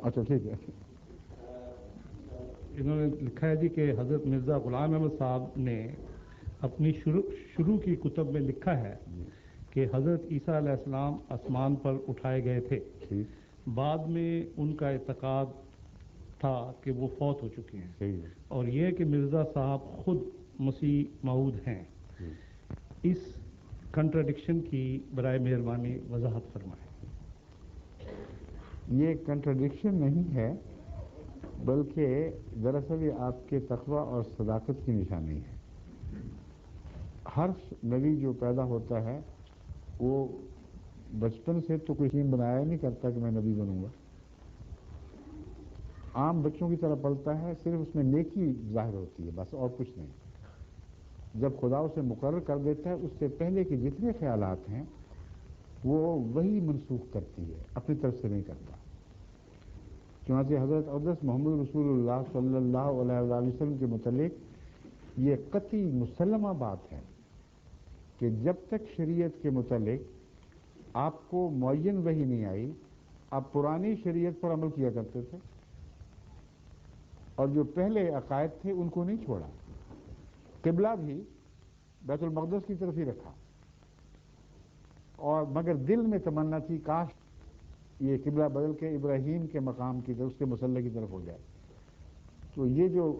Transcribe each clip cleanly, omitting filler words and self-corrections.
اچھا ٹھیک ہے. انہوں نے لکھا ہے جی کہ حضرت مرزا غلام احمد صاحب نے اپنی شروع کی کتب میں لکھا ہے کہ حضرت عیسیٰ علیہ السلام آسمان پر اٹھائے گئے تھے. بعد میں ان کا اعتقاد تھا کہ وہ فوت ہو چکے ہیں، اور یہ کہ مرزا صاحب خود مسیح موعود ہیں. اس کنٹراڈکشن کی برائے مہربانی وضاحت فرمائیں. یہ کنٹراڈکشن نہیں ہے، بلکہ دراصل یہ آپ کے تقوی اور صداقت کی نشانی ہے. ہر نبی جو پیدا ہوتا ہے وہ بچپن سے تو کوئی ٹیم بنایا نہیں کرتا کہ میں نبی بنوں گا. عام بچوں کی طرح پلتا ہے، صرف اس میں نیکی ظاہر ہوتی ہے بس، اور کچھ نہیں. جب خدا اسے مقرر کر دیتا ہے، اس سے پہلے کے جتنے خیالات ہیں وہ وہی منسوخ کرتی ہے، اپنی طرف سے نہیں کرتا. چنانچہ حضرت اقدس محمد رسول اللہ صلی اللہ علیہ وآلہ وسلم کے متعلق یہ قطعی مسلمہ بات ہے کہ جب تک شریعت کے متعلق آپ کو معین وحی نہیں آئی، آپ پرانی شریعت پر عمل کیا کرتے تھے، اور جو پہلے عقائد تھے ان کو نہیں چھوڑا. قبلہ بھی بیت المقدس کی طرف ہی رکھا، اور مگر دل میں تمنا تھی کاش یہ قبلہ بدل کے ابراہیم کے مقام کی طرف، اس کے مسلح کی طرف ہو جائے. تو یہ جو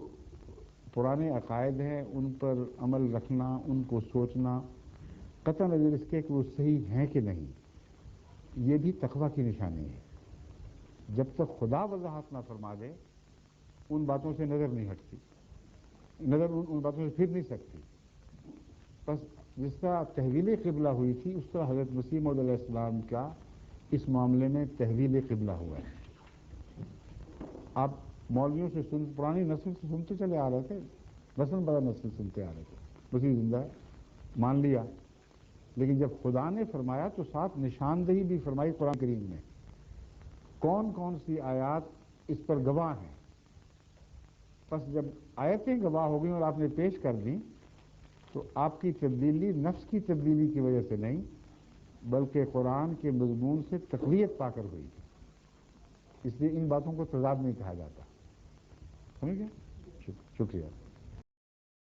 پرانے عقائد ہیں ان پر عمل رکھنا، ان کو سوچنا، قطع نظر اس کے کہ وہ صحیح ہیں کہ نہیں، یہ بھی تقویٰ کی نشانی ہے. جب تک خدا وضاحت نہ فرما دے ان باتوں سے نظر نہیں ہٹتی، نظر ان باتوں سے پھر نہیں سکتی. بس جس طرح تحویل قبلہ ہوئی تھی، اس طرح حضرت مسیح موعود علیہ السلام کا اس معاملے میں تحویل قبلہ ہوا ہے. آپ مولویوں سے پرانی نسل سے سنتے چلے آ رہے تھے، نسل بڑا نسل سنتے آ رہے تھے، مسیح زندہ ہے، مان لیا. لیکن جب خدا نے فرمایا تو ساتھ نشاندہی بھی فرمائی قرآن کریم میں. کون کون سی آیات اس پر گواہ ہیں؟ پس جب آیتیں گواہ ہو گئیں اور آپ نے پیش کر دیں تو آپ کی تبدیلی نفس کی تبدیلی کی وجہ سے نہیں، بلکہ قرآن کے مضمون سے تقویت پا کر ہوئی. اس لیے ان باتوں کو تضاد نہیں کہا جاتا. سمجھ گئے؟ شکریہ.